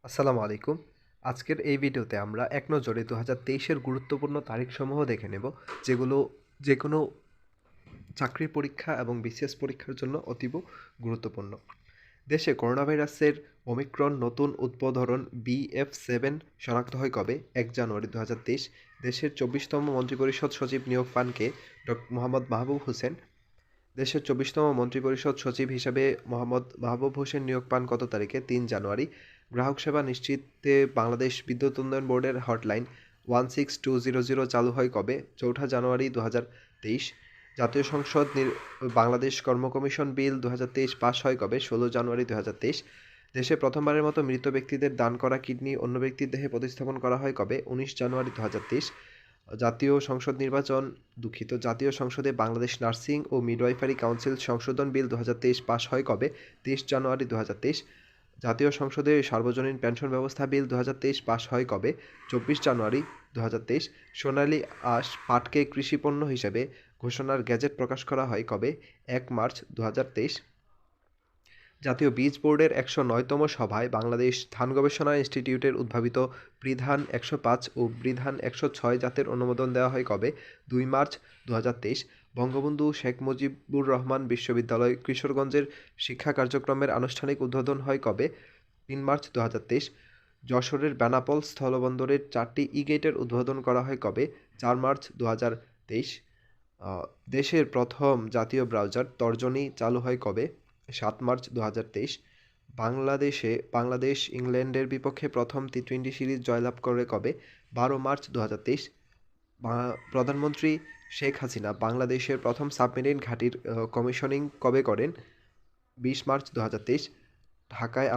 আসসালামু আলাইকুম। আজকের এই ভিডিওতে আমরা এক নজরে ২০২৩-এর গুরুত্বপূর্ণ তারিখসমূহ দেখে নেব, যেগুলো যেকোনো চাকরির পরীক্ষা এবং বিসিএস পরীক্ষার জন্য অতীব গুরুত্বপূর্ণ। দেশে করোনাভাইরাসের ওমিক্রন নতুন উদ্ভবধরন BF7 শনাক্ত হয় কবে? ১ জানুয়ারি ২০২৩। দেশের ২৪তম মন্ত্রিপরিষদ সচিব নিয়োগ পান কে? মোহাম্মদ মাহবুব হোসেন। দেশের ২৪তম মন্ত্রিপরিষদ সচিব হিসাবে মোহাম্মদ মাহবুব হোসেন নিয়োগ পান কত তারিখে? ৩ জানুয়ারি। গ্রাহক সেবা নিশ্চিতে বাংলাদেশ বিদ্যুৎ উন্নয়ন বোর্ডের হটলাইন 16200 চালু হয় কবে? ৪ জানুয়ারি ২০২৩। জাতীয় সংসদ বাংলাদেশ কর্ম কমিশন বিল ২০২৩ পাস হয় কবে? ১৬ জানুয়ারি ২০২৩। দেশে প্রথমবারের মতো মৃত ব্যক্তিদের দান করা কিডনি অন্য ব্যক্তির দেহে প্রতিস্থাপন করা হয় কবে? ১৯ জানুয়ারি ২০২৩। জাতীয় সংসদে বাংলাদেশ নার্সিং ও মিডওয়াইফারি কাউন্সিল সংশোধন বিল ২০২৩ পাস হয় কবে? ২৩ জানুয়ারি ২০২৩। জাতীয় সংসদে সার্বজনীন পেনশন ব্যবস্থা বিল ২০২৩ পাস হয় কবে? ২৪ জানুয়ারি ২০২৩। সোনালী আঁশ পাটকে কৃষিপণ্য হিসেবে ঘোষণার গেজেট প্রকাশ করা হয় কবে? ১ মার্চ ২০২৩। জাতীয় বীজ বোর্ডের ১০৯তম সভায় বাংলাদেশ ধান গবেষণা ইনস্টিটিউটের উদ্ভাবিত বৃধান ১০৫ ও বৃধান ১০৬ জাতের অনুমোদন দেওয়া হয় কবে? ২ মার্চ ২০২৩। বঙ্গবন্ধু শেখ মুজিবুর রহমান বিশ্ববিদ্যালয় কিশোরগঞ্জের শিক্ষা কার্যক্রমের আনুষ্ঠানিক উদ্বোধন হয় কবে? ৩ মার্চ ২০২৩। যশোরের বেনাপোল স্থলবন্দরের ৪টি ই-গেটের উদ্বোধন করা হয় কবে? ৪ মার্চ ২০২৩। দেশের প্রথম জাতীয় ব্রাউজার তর্জনী চালু হয় কবে? ৭ মার্চ ২০২৩। বাংলাদেশ ইংল্যান্ডের বিপক্ষে প্রথম টি-টোয়েন্টি সিরিজ জয়লাভ করে কবে? ১২ মার্চ ২০২৩। প্রধানমন্ত্রী শেখ হাসিনা বাংলাদেশের প্রথম সাবমেরিন ঘাঁটির কমিশনিং কবে করেন? ২০ মার্চ ২০২৩। ঢাকায়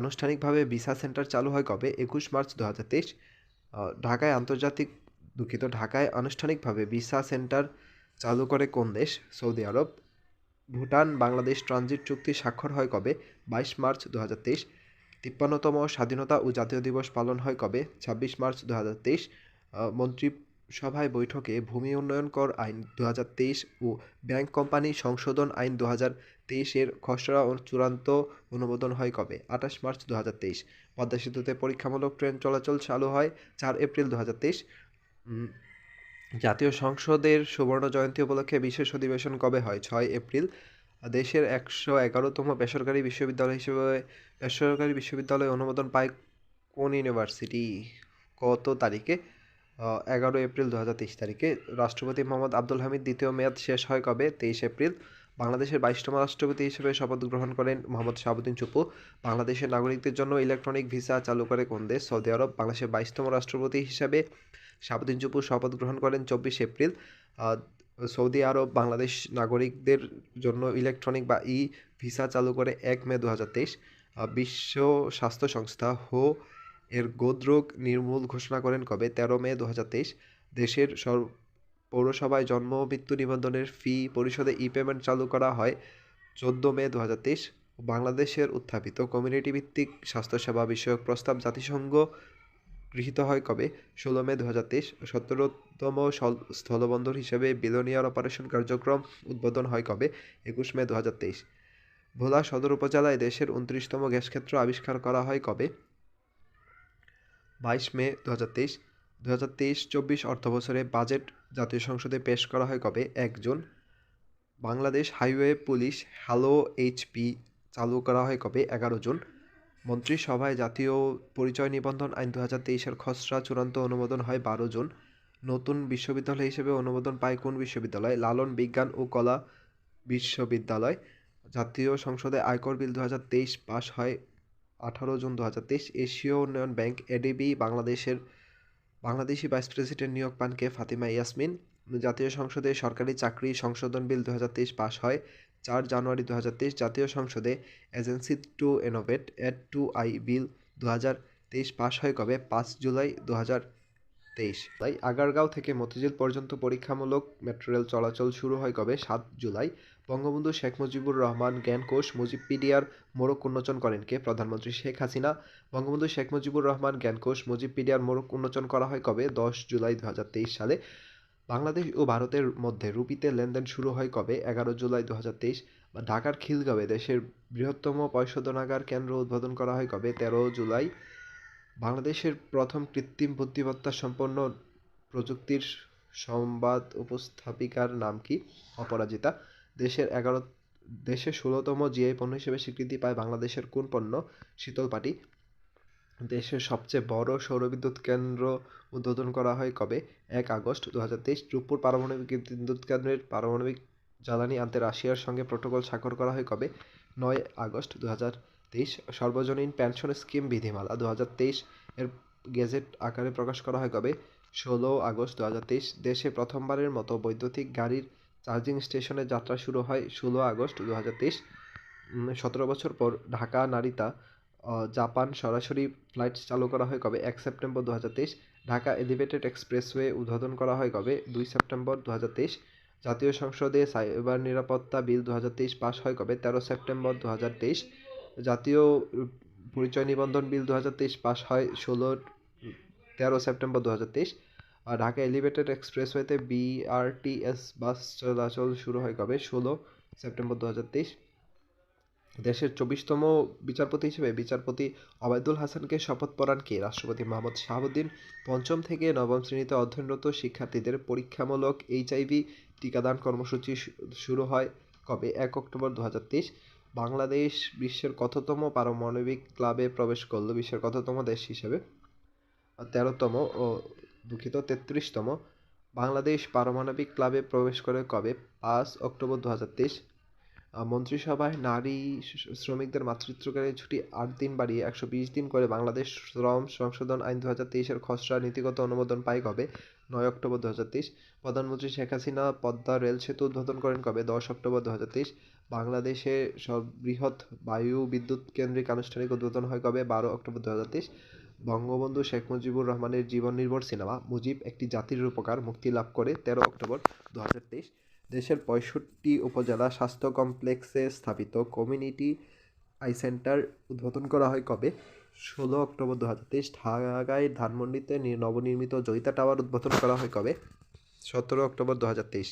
ভিসা সেন্টার চালু হয় কবে? ২১ মার্চ ২০২৩। ঢাকায় আনুষ্ঠানিকভাবে ভিসা সেন্টার চালু করে কোন দেশ? সৌদি আরব। ভুটান বাংলাদেশ ট্রানজিট চুক্তি স্বাক্ষর হয় কবে? ২২ মার্চ ২০২৩। ৫৩তম স্বাধীনতা ও জাতীয় দিবস পালন হয় কবে? ২৬ মার্চ ২০২৩। মন্ত্রিসভায় বৈঠকে ভূমি উন্নয়ন কর আইন ২০২৩ ও ব্যাংক কোম্পানি সংশোধন আইন ২০২৩ এর খসড়া ও চূড়ান্ত অনুমোদন হয় কবে? ২৮ মার্চ ২০২৩। পদ্মা সেতুতে পরীক্ষামূলক ট্রেন চলাচল চালু হয় ৪ এপ্রিল ২০২৩। জাতীয় সংসদের সুবর্ণ জয়ন্তী উপলক্ষে বিশেষ অধিবেশন কবে হয়? ৬ এপ্রিল। দেশের ১১১তম বেসরকারি বিশ্ববিদ্যালয় অনুমোদন পায় কোন ইউনিভার্সিটি? কত তারিখে? ১১ এপ্রিল ২০২৩ তারিখে। রাষ্ট্রপতি মোহাম্মদ আবদুল হামিদ দ্বিতীয় মেয়াদ শেষ হয় কবে? ২৩ এপ্রিল। বাংলাদেশের ২২তম রাষ্ট্রপতি হিসেবে শপথ গ্রহণ করেন মোহাম্মদ শাহাবুদ্দিন চুপ্পু। বাংলাদেশের নাগরিকদের জন্য ইলেকট্রনিক ভিসা চালু করে কোন দেশ? সৌদি আরব। বাংলাদেশের ২২তম রাষ্ট্রপতি হিসাবে শাহাবুদ্দিন চুপ্পু শপথ গ্রহণ করেন ২৪ এপ্রিল। সৌদি আরব বাংলাদেশ নাগরিকদের জন্য ইলেকট্রনিক বা ভিসা চালু করে ১ মে ২০২৩। বিশ্ব স্বাস্থ্য সংস্থা এর গোদরোগ নির্মূল ঘোষণা করেন কবে? ১৩ মে ২০২৩। দেশের পৌরসভায় জন্ম ও মৃত্যু নিবন্ধনের ফি পরিশোধে পেমেন্ট চালু করা হয় ১৪ মে ২০২৩। বাংলাদেশের উত্থাপিত কমিউনিটি ভিত্তিক স্বাস্থ্যসেবা বিষয়ক প্রস্তাব জাতিসংঘ গৃহীত হয় কবে? ১৬ মে ২০২৩। ১৭তম স্থলবন্দর হিসেবে বিলোনিয়ার অপারেশন কার্যক্রম উদ্বোধন হয় কবে? ২১ মে ২০২৩। ভোলা সদর উপজেলায় দেশের ২৯তম গ্যাস ক্ষেত্র আবিষ্কার করা হয় কবে? ২২ মে ২০২৩। ২০২৩-২৪ অর্থবছরে বাজেট জাতীয় সংসদে পেশ করা হয় কবে? ১ June. Bangladesh highway police hello HP চালু করা হয় কবে? ১১ জুন। মন্ত্রিসভায় জাতীয় পরিচয় নিবন্ধন আইন ২০২৩-এর খসড়া চূড়ান্ত অনুমোদন হয় ১২ জুন। নতুন বিশ্ববিদ্যালয় হিসেবে অনুমোদন পায় কোন বিশ্ববিদ্যালয়? লালন বিজ্ঞান ও কলা বিশ্ববিদ্যালয়। জাতীয় সংসদে আয়কর বিল ২০২৩ পাস হয় ১৮ জুন ২০২৩। এশীয় উন্নয়ন bank ADB Bangladeshi vice president নিয়োগ পান কে? ফাতিমা ইয়াসমিন। জাতীয় সংসদে সরকারি চাকরি সংশোধন বিল ২০২৩ পাস হয় ৪ জানুয়ারি ২০২৩। জাতীয় সংসদে agency to innovate A to I bill ২০২৩ pass হয় কবে? ৫ জুলাই ২০২৩। তাই আগারগাঁও থেকে মতিঝিল পর্যন্ত পরীক্ষামূলক মেট্রো রেল চলাচল শুরু হয় কবে? ৭ জুলাই। বঙ্গবন্ধু শেখ মুজিবুর রহমান জ্ঞানকোষ মুজিবপিডিয়ার মোড়ক উন্মোচন করেন কে? প্রধানমন্ত্রী শেখ হাসিনা। বঙ্গবন্ধু শেখ মুজিবুর রহমান জ্ঞানকোষ মুজিবপিডিয়ার মোড়ক উন্মোচন করা হয় কবে? ১০ জুলাই ২০২৩ সালে। বাংলাদেশ ও ভারতের মধ্যে রুপিতে লেনদেন শুরু হয় কবে? ১১ জুলাই ২০২৩। ঢাকার খিলগাঁওয়ে দেশের বৃহত্তম পয়ঃশোধনাগার কেন্দ্র উদ্বোধন করা হয় কবে? ১৩ জুলাই। বাংলাদেশের প্রথম কৃত্রিম বুদ্ধিমত্তা সম্পন্ন প্রযুক্তির সংবাদ উপস্থাপিকার নাম কি? অপরাজিতা। দেশের ১৬তম জিআই পণ্য হিসেবে স্বীকৃতি পায় বাংলাদেশের কোন পণ্য? শীতল পাটি। দেশের সবচেয়ে বড় সৌরবিদ্যুৎ কেন্দ্র উদ্বোধন করা হয় কবে? ১ আগস্ট ২০২৩। রূপপুর পারমাণবিক বিদ্যুৎ কেন্দ্রের পারমাণবিক জ্বালানি আনতে রাশিয়ার সঙ্গে প্রোটোকল স্বাক্ষর করা হয় কবে? ৯ আগস্ট ২০২৩। সর্বজনীন পেনশন স্কিম বিধিমালা ২০২৩ এর গেজেট আকারে প্রকাশ করা হয় কবে? ১৬ আগস্ট ২০২৩। দেশে প্রথমবারের মতো বৈদ্যুতিক গাড়ির চার্জিং স্টেশনের যাত্রা শুরু হয় ১৬ আগস্ট ২০২৩। ১৭ বছর পর ঢাকা নারিতা জাপান সরাসরি ফ্লাইট চালু করা হয় কবে? ১ সেপ্টেম্বর ২০২৩। ঢাকা এলিভেটেড এক্সপ্রেসওয়ে উদ্বোধন করা হয় কবে? ২ সেপ্টেম্বর ২০২৩। জাতীয় সংসদে সাইবার নিরাপত্তা বিল ২০২৩ পাস হয় কবে? ১৩ সেপ্টেম্বর ২০২৩। জাতীয় পরিচয় নিবন্ধন বিল ২০২৩ পাস হয় ১৩ সেপ্টেম্বর ২০২৩। আর ঢাকা এলিভেটেড এক্সপ্রেসওয়েতে বিআরটিএস বাস চলাচল শুরু হয় কবে? ১৬ সেপ্টেম্বর ২০২৩। দেশের ২৪তম বিচারপতি হিসেবে বিচারপতি ওবায়দুল হাসানকে শপথ পড়ান কে? রাষ্ট্রপতি মোহাম্মদ শাহাবুদ্দিন। পঞ্চম থেকে নবম শ্রেণীতে অধ্যয়নরত শিক্ষার্থীদের পরীক্ষামূলক এইচআইভি টিকাদান কর্মসূচি শুরু হয় কবে? ১ অক্টোবর ২০২৩। বাংলাদেশ বিশ্বের কততম পারমাণবিক ক্লাবে প্রবেশ করল? বিশ্বের কততম দেশ হিসেবে? ১৩তম ও ৩৩তম। বাংলাদেশ পারমাণবিক ক্লাবে প্রবেশ করে কবে? ৫ অক্টোবর ২০২৩। মন্ত্রিসভায় নারী শ্রমিকদের মাতৃত্বকালীন ছুটি ৮ দিন বাড়িয়ে ১২০ দিন করে বাংলাদেশ শ্রম সংশোধন আইন ২০২৩-এর খসড়া নীতিগত অনুমোদন পায় কবে? ৯ অক্টোবর ২০২৩। প্রধানমন্ত্রী শেখ হাসিনা পদ্মা রেল সেতু উদ্বোধন করেন কবে? ১০ অক্টোবর ২০২৩। বাংলাদেশে সর্ববৃহৎ বায়ু বিদ্যুৎ কেন্দ্রিক আনুষ্ঠানিক উদ্বোধন হয় কবে? ১২ অক্টোবর ২০২৩। বঙ্গবন্ধু শেখ মুজিবুর রহমানের জীবন নির্ভর সিনেমা মুজিব একটি জাতির রূপকার মুক্তি লাভ করে ১৩ অক্টোবর ২০২৩। দেশের ৬৫ উপজেলা স্বাস্থ্য কমপ্লেক্সে স্থাপিত কমিউনিটি আই সেন্টার উদ্বোধন করা হয় কবে? ১৬ অক্টোবর ২০২৩। ঢাকায় ধানমন্ডিতে নবনির্মিত জয়িতা টাওয়ার উদ্বোধন করা হয় কবে? ১৭ অক্টোবর ২০২৩।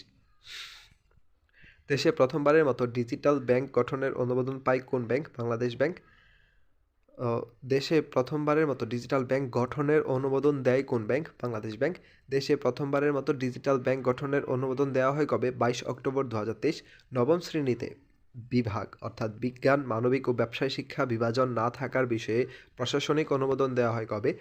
দেশে প্রথমবারের মতো ডিজিটাল ব্যাংক গঠনের অনুমোদন পায় কোন ব্যাংক? বাংলাদেশ ব্যাংক। দেশে প্রথমবারের মতো ডিজিটাল ব্যাংক গঠনের অনুমোদন দেয় কোন ব্যাংক? বাংলাদেশ ব্যাংক। দেশে প্রথমবারের মতো ডিজিটাল ব্যাংক গঠনের অনুমোদন দেওয়া হয় কবে? ২২ অক্টোবর ২০২৩। নবম শ্রেণীতে বিভাগ অর্থাৎ বিজ্ঞান, মানবিক ও ব্যবসায় শিক্ষা বিভাজন না থাকার বিষয়ে প্রশাসনিক অনুমোদন দেওয়া হয় কবে?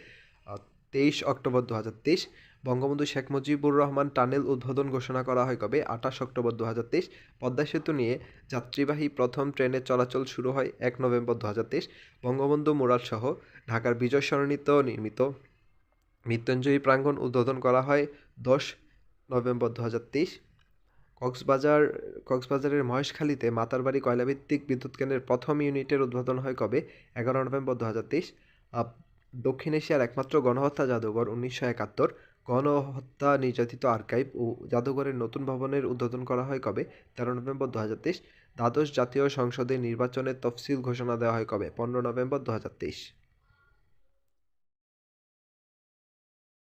২৩ অক্টোবর ২০২৩। বঙ্গবন্ধু শেখ মুজিবুর রহমান টানেল উদ্বোধন ঘোষণা করা হয় কবে? ২৮ অক্টোবর ২০২৩। পদ্মা সেতু নিয়ে যাত্রীবাহী প্রথম ট্রেনের চলাচল শুরু হয় ১ নভেম্বর ২০২৩। বঙ্গবন্ধু মুরাদসহ ঢাকার বিজয় সরণিতে নির্মিত মৃত্যুঞ্জয়ী প্রাঙ্গণ উদ্বোধন করা হয় ১০ নভেম্বর ২০২৩। কক্সবাজারের মহেশখালীতে মাতারবাড়ি কয়লাভিত্তিক বিদ্যুৎ কেন্দ্রের প্রথম ইউনিটের উদ্বোধন হয় কবে? ১১ নভেম্বর ২০২৩। দক্ষিণ এশিয়ার একমাত্র গণহত্যা জাদুঘর ১৯৭১ গণহত্যা নির্যাতিত আর্কাইভ ও জাদুঘরের নতুন ভবনের উদ্বোধন করা হয় কবে? ১৩ নভেম্বর ২০২৩। দ্বাদশ জাতীয় সংসদের নির্বাচনের তফসিল ঘোষণা দেওয়া হয় কবে? ১৫ নভেম্বর ২০২৩।